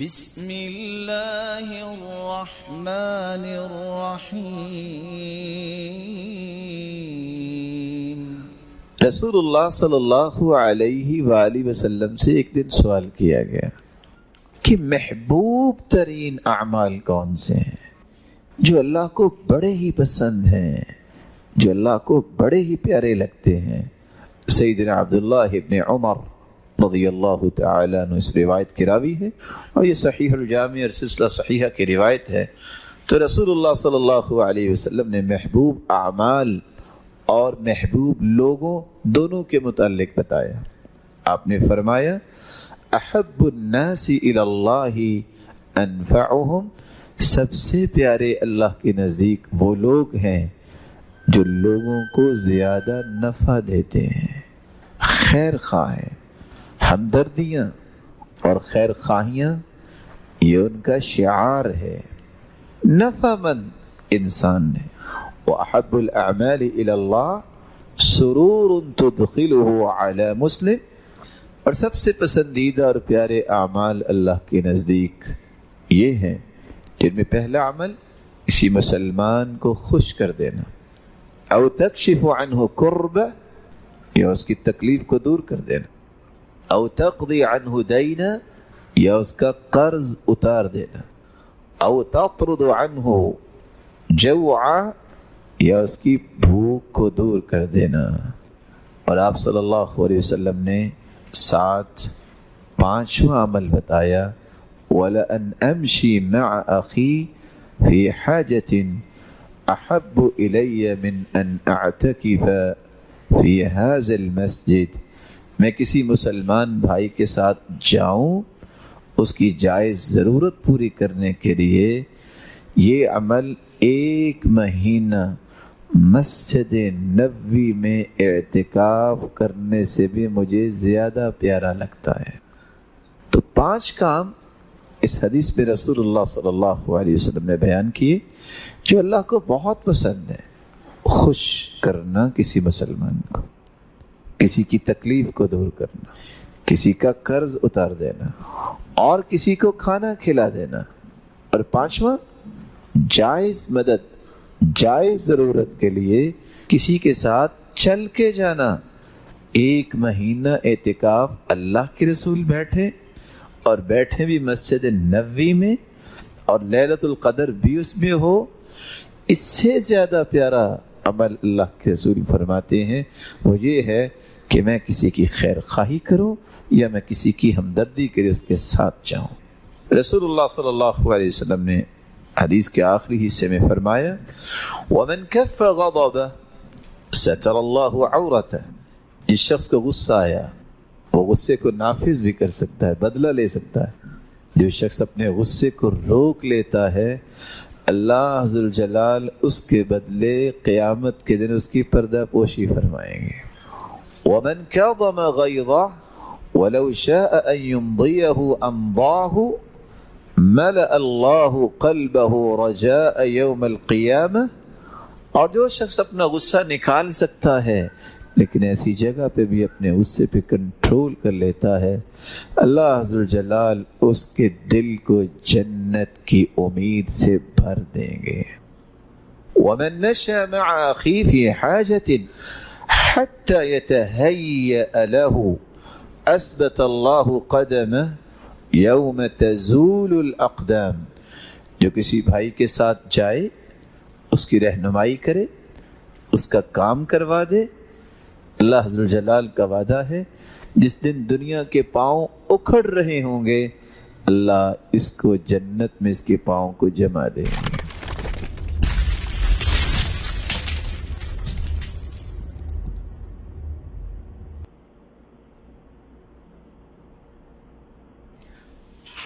بسم اللہ الرحمن الرحیم۔ رسول اللہ صلی اللہ علیہ وآلہ وسلم سے ایک دن سوال کیا گیا کہ محبوب ترین اعمال کون سے ہیں جو اللہ کو بڑے ہی پسند ہیں، جو اللہ کو بڑے ہی پیارے لگتے ہیں۔ سیدنا عبداللہ ابن عمر رضی اللہ تعالیٰ عنہ اس روایت کی راوی ہے، اور یہ صحیح الجامع اور سلسلہ صحیحہ کی روایت ہے۔ تو رسول اللہ صلی اللہ علیہ وسلم نے محبوب اعمال اور محبوب لوگوں دونوں کے متعلق بتایا۔ آپ نے فرمایا احب الناس الی اللہ انفعهم، سب سے پیارے اللہ کے نزدیک وہ لوگ ہیں جو لوگوں کو زیادہ نفع دیتے ہیں، خیر خواہ ہیں۔ ہمدردیاں اور خیر خواہیاں یہ ان کا شعار ہے، نفع مند انسان ہے۔ وَأَحَبُّ الْأَعْمَالِ إِلَى اللَّهِ سُرُورٌ تُدْخِلُهُ عَلَى مُسْلِمٍ، اور سب سے پسندیدہ اور پیارے اعمال اللہ کے نزدیک یہ ہیں جن میں پہلا عمل کسی مسلمان کو خوش کر دینا، او تکشف عنہ کربہ، یا اس کی تکلیف کو دور کر دینا، او تقضی عنہ دینا، یا اس کا قرض اتار دینا، او تطرد عنہ جوعا، یا اس کی بھوک کو دور کر دینا۔ اور آپ صلی اللہ علیہ وسلم نے ساتھ پانچواں عمل بتایا، وَلَأَنْ أَمْشِي مَعَ أَخِي فِي حَاجَةٍ أَحَبُّ إِلَيَّ مِنْ أَنْ أَعْتَكِفَ فِي هَذَا الْمَسْجِدِ، میں کسی مسلمان بھائی کے ساتھ جاؤں اس کی جائز ضرورت پوری کرنے کے لیے، یہ عمل ایک مہینہ مسجد نبوی میں اعتکاف کرنے سے بھی مجھے زیادہ پیارا لگتا ہے۔ تو 5 کام اس حدیث میں رسول اللہ صلی اللہ علیہ وسلم نے بیان کیے جو اللہ کو بہت پسند ہے۔ خوش کرنا کسی مسلمان کو، کسی کی تکلیف کو دور کرنا، کسی کا قرض اتار دینا، اور کسی کو کھانا کھلا دینا، اور 5واں جائز مدد، جائز ضرورت کے لیے کسی کے ساتھ چل کے جانا۔ 1 مہینہ اعتکاف اللہ کے رسول بیٹھے، اور بیٹھے بھی مسجد نبوی میں، اور لیلۃ القدر بھی اس میں ہو، اس سے زیادہ پیارا عمل اللہ کے رسول فرماتے ہیں وہ یہ ہے کہ میں کسی کی خیر خواہی کروں یا میں کسی کی ہمدردی کے لیے اس کے ساتھ جاؤں۔ رسول اللہ صلی اللہ علیہ وسلم نے حدیث کے آخری حصے میں فرمایا وَمَنْ كَفَّ غَضَبَهُ سَتَرَ اللَّهُ عَوْرَتَهُ، جس شخص کو غصہ آیا وہ غصے کو نافذ بھی کر سکتا ہے، بدلہ لے سکتا ہے۔ جو شخص اپنے غصے کو روک لیتا ہے، اللہ ذوالجلال اس کے بدلے قیامت کے دن اس کی پردہ پوشی فرمائیں گے۔ وَمَنْ كَظَمَ غَيْظَهُ وَلَوْ شَاءَ أَن يُمْضِيَهُ أَمْضَاهُ مَلَأَ اللَّهُ قَلْبَهُ رَجَاءَ يَوْمَ الْقِيَامَةِ، اور جو شخص اپنا غصہ نکال سکتا ہے لیکن ایسی جگہ پہ بھی اپنے غصے پہ کنٹرول کر لیتا ہے، اللہ ذوالجلال اس کے دل کو جنت کی امید سے بھر دیں گے۔ وَمَن نَشَأَ مَعَ أَخِيهِ فِي حَاجَةٍ حَتَّى يَتَهَيَّأَ لَهُ أَثْبَتَ اللَّهُ قَدَمَهُ يَوْمَ تَزُولُ الْأَقْدَامُ، جو کسی بھائی کے ساتھ جائے، اس کی رہنمائی کرے، اس کا کام کروا دے، اللہ ذوالجلال کا وعدہ ہے جس دن دنیا کے پاؤں اکھڑ رہے ہوں گے، اللہ اس کو جنت میں اس کے پاؤں کو جما دے گے۔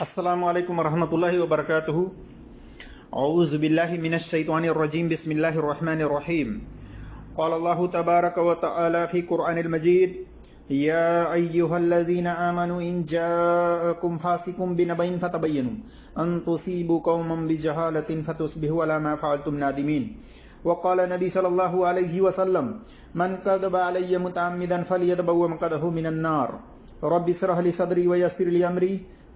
السلام علیکم ورحمۃ اللہ وبرکاتہ۔ اعوذ باللہ من الشیطان الرجیم، بسم اللہ الرحمن الرحیم۔ قال اللہ تبارک وتعالی فی قرآن المجید یا ایہا الذین آمنوا ان جاءکم فاسق بنبأ فتبینوا ان تصیبوا قوما بجہالۃ فتصبحوا علی ما فعلتم نادمین۔ وقال نبی صلی اللہ علیہ وسلم من کذب علی متعمدا فلیتبوأ مقعدہ من النار۔ رب اشرح لی صدری ویسر لی امری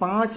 5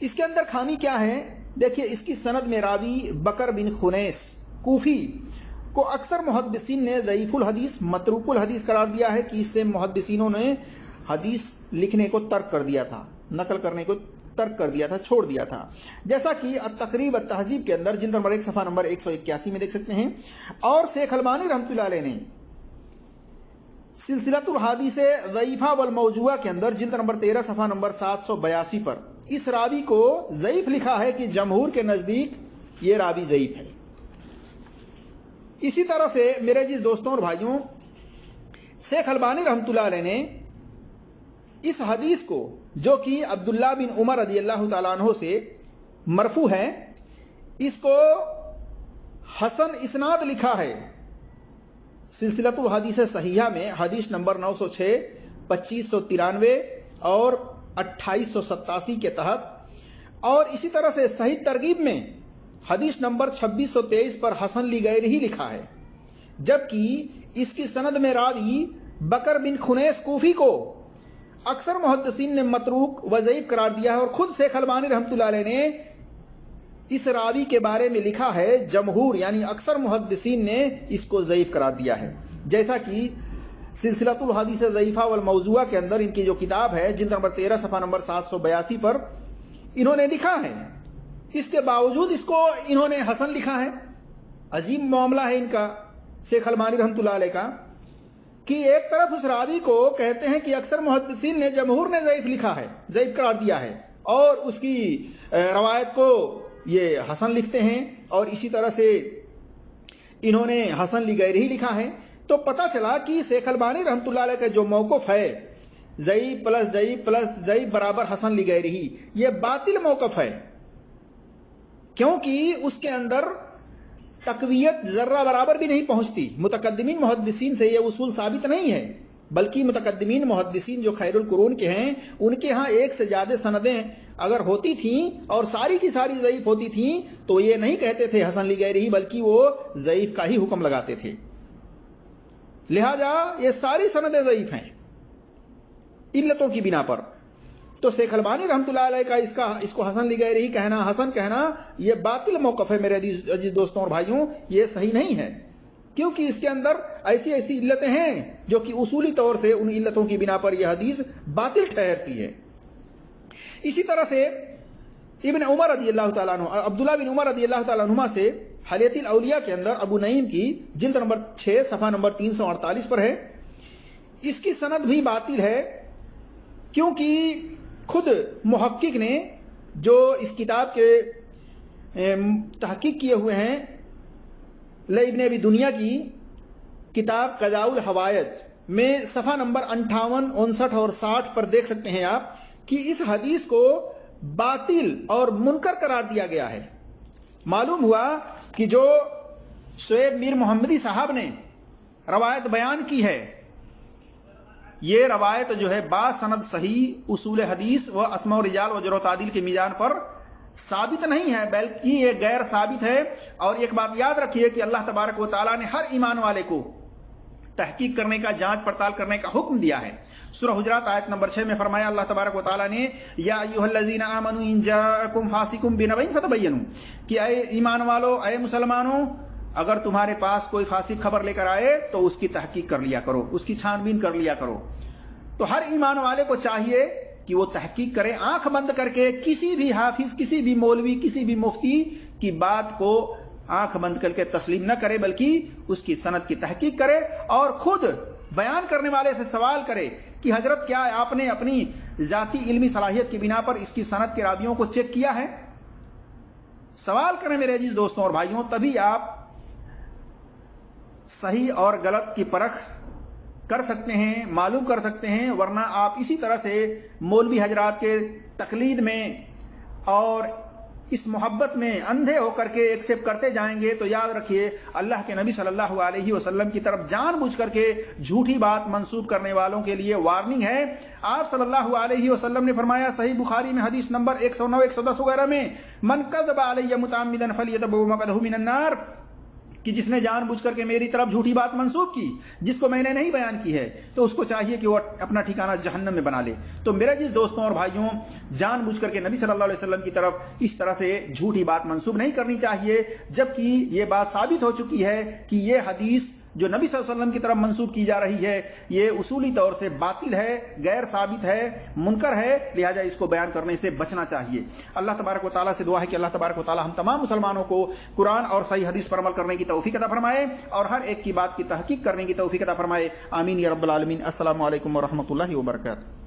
اس کے اندر خامی کیا ہے؟ دیکھیے اس کی سند میں راوی بکر بن خنیس کوفی کو اکثر محدثین نے ضعیف الحدیث متروک الحدیث قرار دیا ہے کہ اس سے محدثینوں نے حدیث لکھنے کو ترک کر دیا تھا، نقل کرنے کو ترک کر دیا تھا، چھوڑ دیا تھا، جیسا کہ التقریب التہذیب کے اندر جلد نمبر 1 صفحہ نمبر 181 میں دیکھ سکتے ہیں۔ اور شیخ البانی رحمۃ اللہ علیہ نے سلسلۃ الحدیث ضعیفہ والموضوعہ کے اندر جلد نمبر 13 صفحہ نمبر 782 پر اس راوی کو ضعیف لکھا ہے کہ جمہور کے نزدیک یہ راوی ضعیف ہے۔ اسی طرح سے میرے عزیز دوستوں اور بھائیوں، شیخ البانی رحمۃ اللہ علیہ نے اس حدیث کو جو کہ عبداللہ بن عمر رضی اللہ تعالیٰ عنہ سے مرفوع ہے، اس کو حسن اسناد لکھا ہے سلسلۃ الحدیث صحیحہ میں حدیث نمبر 906، 2593 اور 2887 کے تحت، اور اسی طرح سے صحیح ترغیب میں حدیث نمبر 2623 پر حسن لغیرہ ہی لکھا ہے، جبکہ اس کی سند میں راوی بکر بن خنیس کوفی کو اکثر محدثین نے متروک و ضعیف قرار دیا ہے، اور خود شیخ البانی رحمۃ اللہ علیہ نے اس راوی کے بارے میں لکھا ہے جمہور یعنی اکثر محدثین نے اس کو ضعیف قرار دیا ہے، جیسا کہ سلسلۃ الحدیث ضعیفہ والموضوعہ کے اندر ان کی جو کتاب ہے جلد نمبر 13 صفحہ نمبر 782 پر انہوں نے لکھا ہے۔ اس کے باوجود اس کو انہوں نے حسن لکھا ہے۔ عجیب معاملہ ہے ان کا، شیخ البانی رحمۃ اللہ علیہ کا، کہ ایک طرف اس راوی کو کہتے ہیں کہ اکثر محدثین نے جمہور نے ضعیف لکھا ہے، ضعیف قرار دیا ہے، اور اس کی روایت کو یہ حسن لکھتے ہیں، اور اسی طرح سے انہوں نے حسن لغیرہ ہی لکھا ہے۔ تو پتہ چلا کہ شیخ البانی رحمۃ اللہ علیہ کا جو موقف ہے ضعیف پلس ضعیف پلس ضعیف برابر حسن لغیرہ ہی، یہ باطل موقف ہے، کیونکہ اس کے اندر تقویت ذرہ برابر بھی نہیں پہنچتی۔ متقدمین محدثین سے یہ اصول ثابت نہیں ہے، بلکہ متقدمین محدثین جو خیر القرون کے ہیں ان کے ہاں ایک سے زیادہ سندیں اگر ہوتی تھیں اور ساری کی ساری ضعیف ہوتی تھیں تو یہ نہیں کہتے تھے حسن لغیرہ ہی، بلکہ وہ ضعیف کا ہی حکم لگاتے تھے۔ لہذا یہ ساری سندیں ضعیف ہیں علتوں کی بنا پر۔ تو شیخ البانی رحمۃ اللہ علیہ کا اس کو حسن لغیرہ ہی کہنا، حسن کہنا، یہ باطل موقف ہے میرے عزیز دوستوں اور بھائیوں، یہ صحیح نہیں ہے، کیونکہ اس کے اندر ایسی علتیں ہیں جو کہ اصولی طور سے ان علتوں کی بنا پر یہ حدیث باطل ٹھہرتی ہے۔ اسی طرح سے ابن عمر رضی اللہ تعالیٰ عنہ، عبداللہ بن عمر رضی اللہ تعالیٰ عنہما سے حلیۃ الاولیاء کے اندر ابو نعیم کی جلد نمبر 6 صفحہ نمبر 348 پر ہے، اس کی سند بھی باطل ہے، کیونکہ خود محقق نے جو اس کتاب کے تحقیق کیے ہوئے ہیں ابن ابی دنیا کی کتاب قضاء الحوائج میں صفحہ نمبر 58، 59 اور 60 پر دیکھ سکتے ہیں آپ کہ اس حدیث کو باطل اور منکر قرار دیا گیا ہے۔ معلوم ہوا کہ جو شعیب میر محمدی صاحب نے روایت بیان کی ہے، یہ روایت جو ہے با سند صحیح اصول حدیث و اسماء و رجال و جرح و تعدیل کے میزان پر ثابت نہیں ہے، بلکہ یہ غیر ثابت ہے۔ اور ایک بات یاد رکھیے کہ اللہ تبارک و تعالیٰ نے ہر ایمان والے کو تحقیق کرنے کا، جانچ پڑتال کرنے کا حکم دیا ہے۔ سورہ حجرات آیت نمبر 6 میں فرمایا اللہ تبارک و تعالیٰ نے یا ایھا الذین آمنوا ان جاءکم فاسق بنبأ فتبینوا، کہ اے ایمان والو، اے مسلمانوں، اگر تمہارے پاس کوئی فاسق خبر لے کر آئے تو اس کی تحقیق کر لیا کرو، اس کی چھان بین کر لیا کرو۔ تو ہر ایمان والے کو چاہیے کہ وہ تحقیق کرے، آنکھ بند کر کے کسی بھی حافظ، کسی بھی مولوی، کسی بھی مفتی کی بات کو آنکھ بند کر کے تسلیم نہ کرے، بلکہ اس کی سند کی تحقیق کرے اور خود بیان کرنے والے سے سوال کرے کہ حضرت کیا آپ نے اپنی ذاتی علمی صلاحیت کی بنا پر اس کی سند کے راویوں کو چیک کیا ہے؟ سوال کریں میرے عزیز دوستوں اور بھائیوں، تبھی آپ صحیح اور غلط کی پرکھ کر سکتے ہیں، معلوم کر سکتے ہیں، ورنہ آپ اسی طرح سے مولوی حضرات کے تقلید میں اور اس محبت میں اندھے ہو کر کے ایکسپٹ کرتے جائیں گے تو یاد رکھیے اللہ کے نبی صلی اللہ علیہ وسلم کی طرف جان بوجھ کر کے جھوٹی بات منسوب کرنے والوں کے لیے وارننگ ہے۔ آپ صلی اللہ علیہ وسلم نے فرمایا صحیح بخاری میں حدیث نمبر 109، 110 وغیرہ میں، من کذب علی متعمدا فلیتبوأ مقعدہ من النار، کہ جس نے جان بوجھ کر کے میری طرف جھوٹی بات منسوب کی جس کو میں نے نہیں بیان کی ہے تو اس کو چاہیے کہ وہ اپنا ٹھکانہ جہنم میں بنا لے۔ تو میرے جس دوستوں اور بھائیوں، جان بوجھ کر کے نبی صلی اللہ علیہ وسلم کی طرف اس طرح سے جھوٹی بات منسوب نہیں کرنی چاہیے، جبکہ یہ بات ثابت ہو چکی ہے کہ یہ حدیث جو نبی صلی اللہ علیہ وسلم کی طرف منسوب کی جا رہی ہے یہ اصولی طور سے باطل ہے، غیر ثابت ہے، منکر ہے، لہذا اس کو بیان کرنے سے بچنا چاہیے۔ اللہ تبارک و تعالیٰ سے دعا ہے کہ اللہ تبارک و تعالیٰ ہم تمام مسلمانوں کو قرآن اور صحیح حدیث پر عمل کرنے کی توفیق عطا فرمائے اور ہر ایک کی بات کی تحقیق کرنے کی توفیق عطا فرمائے۔ آمین یا رب العالمین۔ السلام علیکم ورحمۃ اللہ وبرکاتہ۔